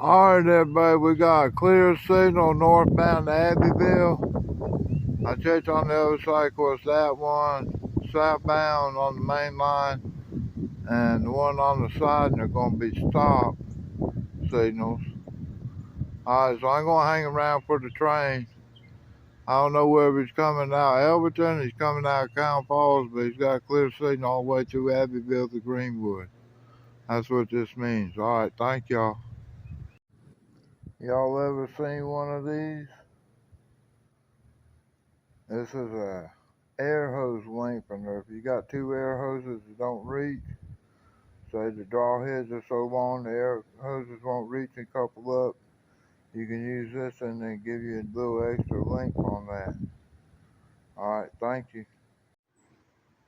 Alright everybody, we got a clear signal northbound to Abbeville. I checked on the other side, of course that one southbound on the main line and the one on the side, and they're going to be stop signals. Alright, so I'm going to hang around for the train. I don't know whether he's coming out Elberton, he's coming out of Cowan Falls, but he's got a clear signal all the way through Abbeville to Greenwood. That's what this means. Alright, thank y'all. Y'all ever seen one of these? This is a air hose lengthener. If you got two air hoses that don't reach, say the draw heads are so long the air hoses won't reach and couple up, you can use this and then give you a little extra length on that. Alright, thank you.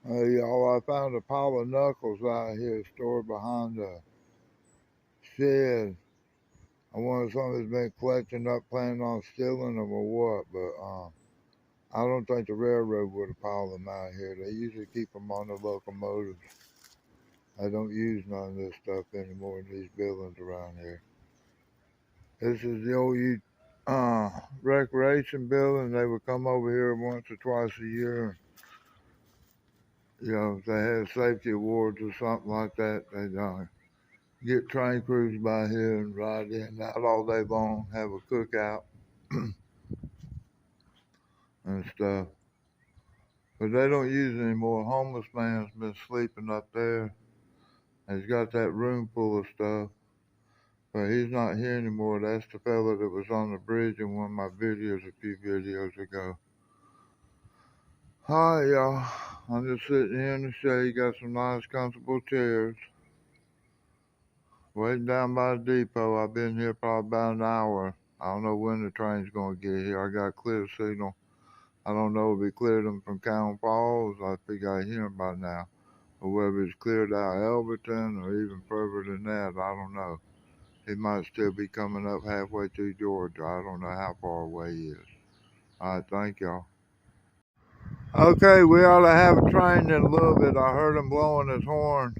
Hey y'all, I found a pile of knuckles out here stored behind the shed. I wonder if somebody's been collecting up, planning on stealing them or what, but I don't think the railroad would have piled them out here. They usually keep them on the locomotives. I don't use none of this stuff anymore in these buildings around here. This is the old recreation building. They would come over here once or twice a year. You know, if they had safety awards or something like that, they'd get train crews by here and ride in and out all day long, have a cookout and stuff. But they don't use it anymore. Homeless man's been sleeping up there. He's got that room full of stuff. But he's not here anymore. That's the fella that was on the bridge in one of my videos a few videos ago. Hi, y'all. I'm just sitting here in the shade. Got some nice, comfortable chairs. Waiting down by the depot. I've been here probably about an hour. I don't know when the train's going to get here. I got a clear signal. I don't know if he cleared them from Cowan Falls. I think I hear him by now. Or whether it's cleared out Elberton or even further than that. I don't know. He might still be coming up halfway through Georgia. I don't know how far away he is. Alright, thank y'all. Okay, we ought to have a train in a little bit. I heard him blowing his horn.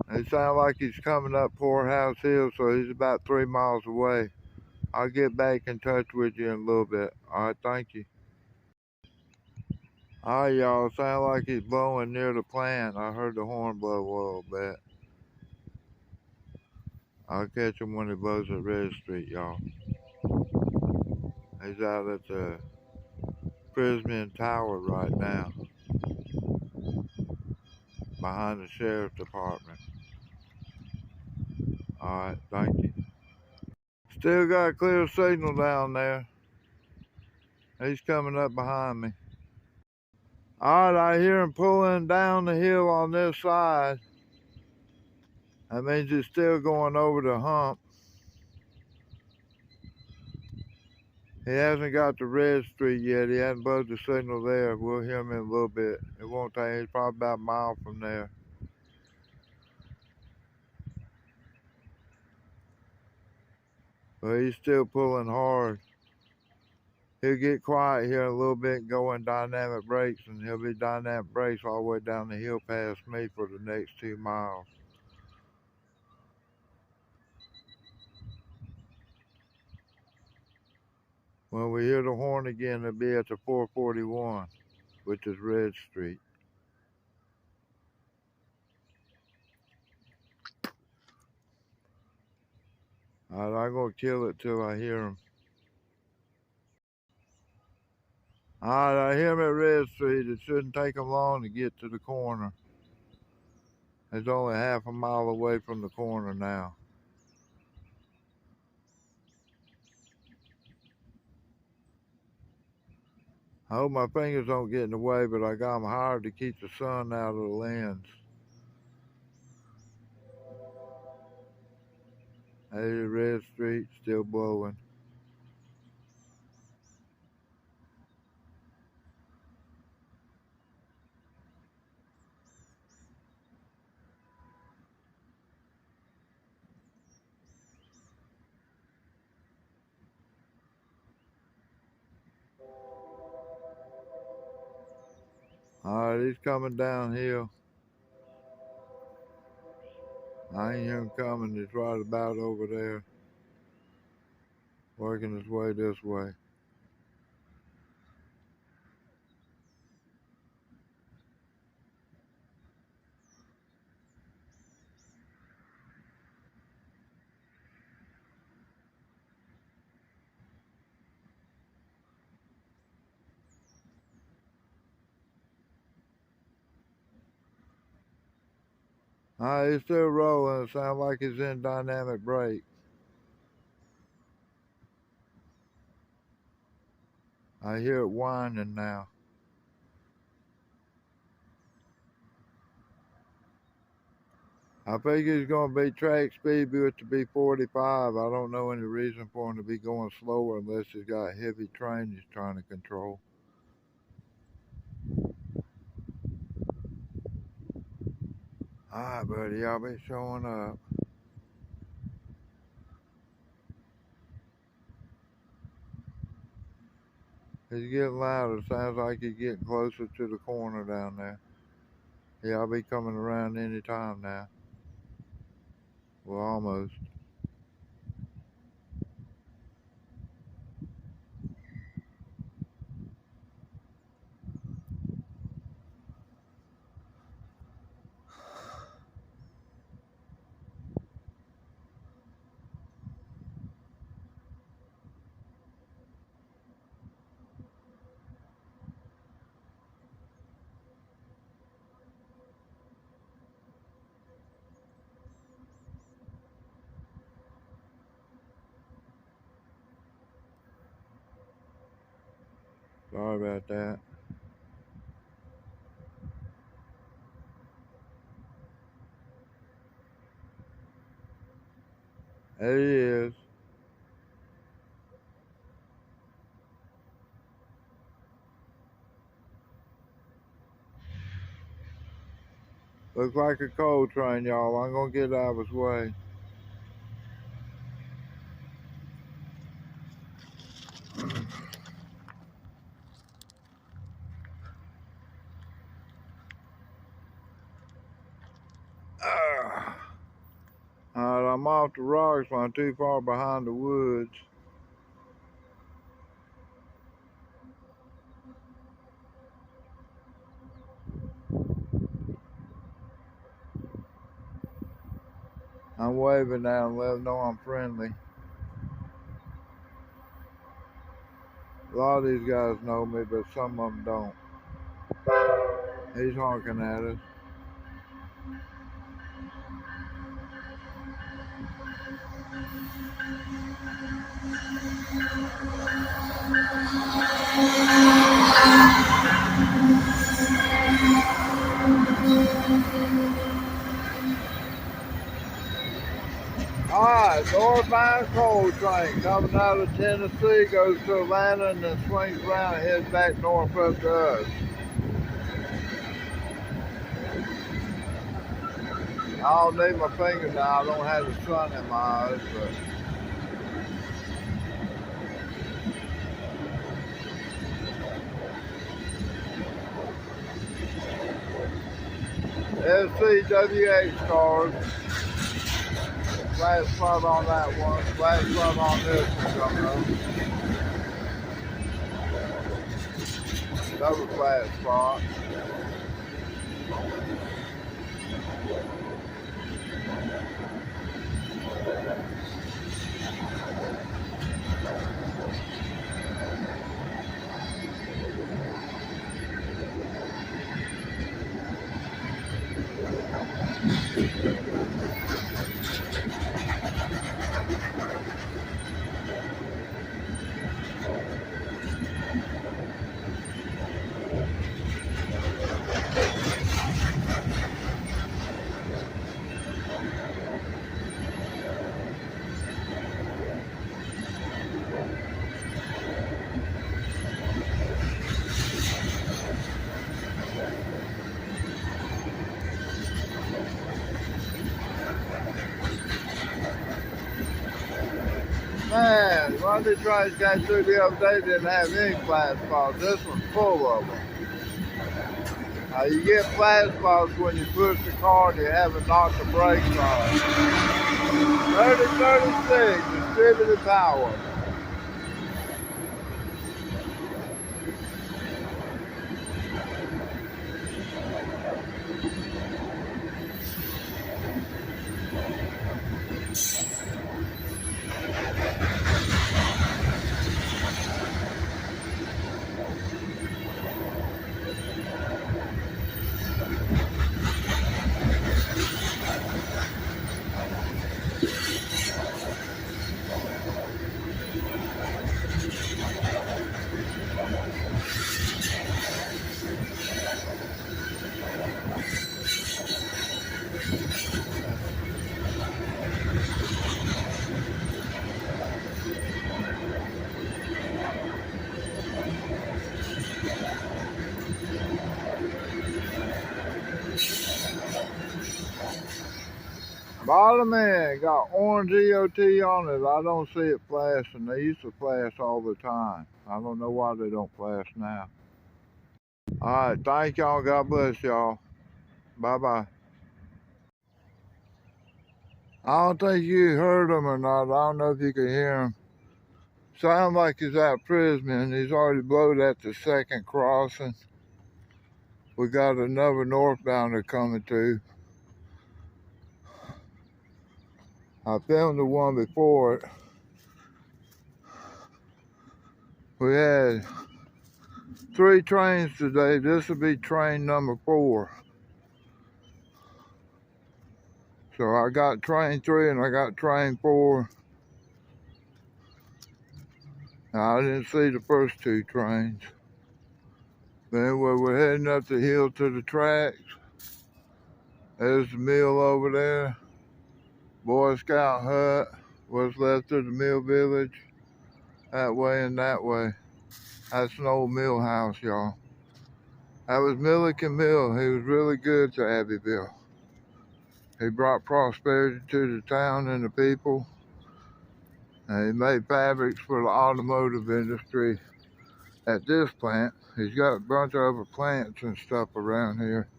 It sounds like he's coming up Poorhouse Hill, so he's about 3 miles away. I'll get back in touch with you in a little bit. Alright, thank you. Alright, y'all. Sound like he's blowing near the plant. I heard the horn blow a little bit. I'll catch him when he blows at Red Street, y'all. He's out at the Prismian Tower right now, behind the sheriff's department. Alright, thank you. Still got a clear signal down there. He's coming up behind me. Alright, I hear him pulling down the hill on this side. That means he's still going over the hump. He hasn't got to Red Street yet. He hasn't blowed the signal there. We'll hear him in a little bit. It won't take, he's probably about a mile from there. But he's still pulling hard. He'll get quiet here a little bit and go in dynamic brakes, and he'll be dynamic brakes all the way down the hill past me for the next 2 miles. When we hear the horn again, it'll be at the 441, which is Red Street. I'm not gonna kill it till I hear him. Alright, I hear him at Red Street. It shouldn't take him long to get to the corner. It's only half a mile away from the corner now. I hope my fingers don't get in the way, but I got them hard to keep the sun out of the lens. There's Red Street, still blowing. Alright, he's coming downhill. I ain't hear him coming. He's right about over there, working his way this way. He's still rolling. It sounds like he's in dynamic brake. I hear it whining now. I think he's going to be track speed with to be 45. I don't know any reason for him to be going slower unless he's got heavy train he's trying to control. All right, buddy, y'all be showing up. He's getting louder. Sounds like he's getting closer to the corner down there. Yeah, I'll be coming around any time now. Well, almost. Sorry about that. There he is. Looks like a coal train, y'all. I'm going to get out of his way. Alright, I'm off the rocks, but I'm too far behind the woods. I'm waving now and let them know I'm friendly. A lot of these guys know me, but some of them don't. He's honking at us. Alright, northbound coal train coming out of Tennessee, goes to Atlanta, and then swings around and heads back north up to us. I don't need my finger now. I don't have the sun in my eyes, but SCWH cars. Flat spot on that one. Flat spot on this one coming up. Another flat spot. Man, one of these trains got through the other day didn't have any flat spots. This one's full of them. You get flat spots when you push the car and you haven't knocked the brakes on. 3036, distributed power. Bottom end got orange EOT on it. I don't see it flashing. They used to flash all the time. I don't know why they don't flash now. Alright, thank y'all. God bless y'all. Bye-bye. I don't think you heard him or not. I don't know if you can hear him. Sound like he's out prison. He's already blowed at the second crossing. We got another northbounder coming too. I filmed the one before it. We had 3 trains today. This will be train number 4. So I got train 3 and I got train 4. Now, I didn't see the first 2 trains. But anyway, we're heading up the hill to the tracks. There's the mill over there. Boy Scout hut. What's left of the mill village. That way and that way. That's an old mill house, y'all. That was Milliken Mill. He was really good to Abbeville. He brought prosperity to the town and the people. And he made fabrics for the automotive industry at this plant. He's got a bunch of other plants and stuff around here.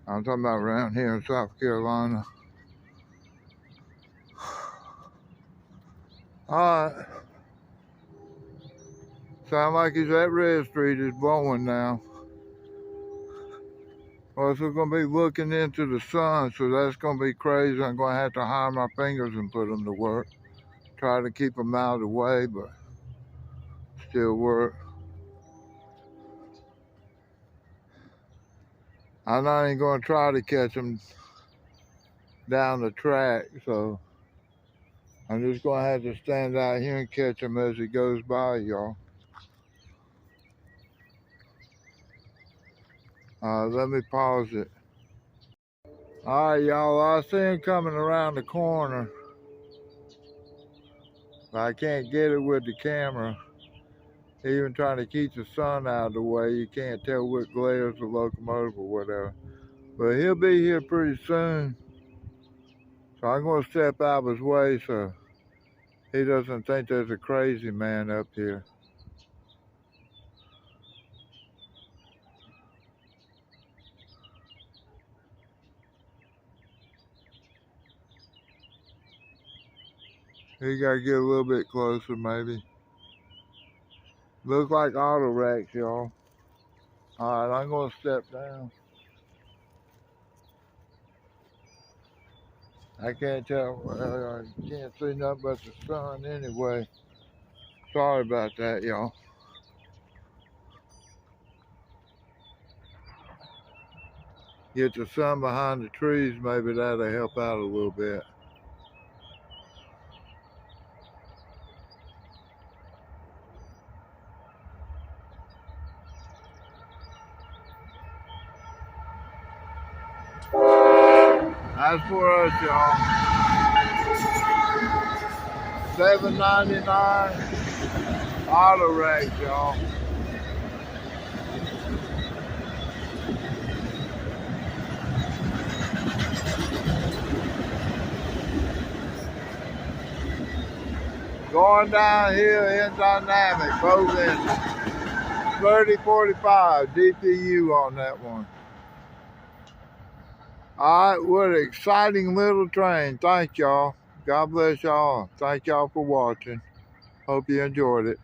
I'm talking about around here in South Carolina. Alright. Sound like he's at Red Street. It's blowing now. Well, so we're going to be looking into the sun, so that's going to be crazy. I'm going to have to hire my fingers and put them to work. Try to keep them out of the way, but still work. I'm not even going to try to catch them down the track, so I'm just going to have to stand out here and catch him as he goes by, y'all. Let me pause it. Alright, y'all, I see him coming around the corner. But I can't get it with the camera. Even trying to keep the sun out of the way, you can't tell what glares the locomotive or whatever. But he'll be here pretty soon. So I'm going to step out of his way so he doesn't think there's a crazy man up here. He got to get a little bit closer, maybe. Looks like auto racks, y'all. Alright, I'm going to step down. I can't tell. I can't see nothing but the sun anyway. Sorry about that, y'all. Get the sun behind the trees, maybe that'll help out a little bit. That's for us, y'all. $7.99 auto racks, y'all. Going down here in dynamic, both engines. 3045 DPU on that one. All right, what an exciting little train. Thank y'all. God bless y'all. Thank y'all for watching. Hope you enjoyed it.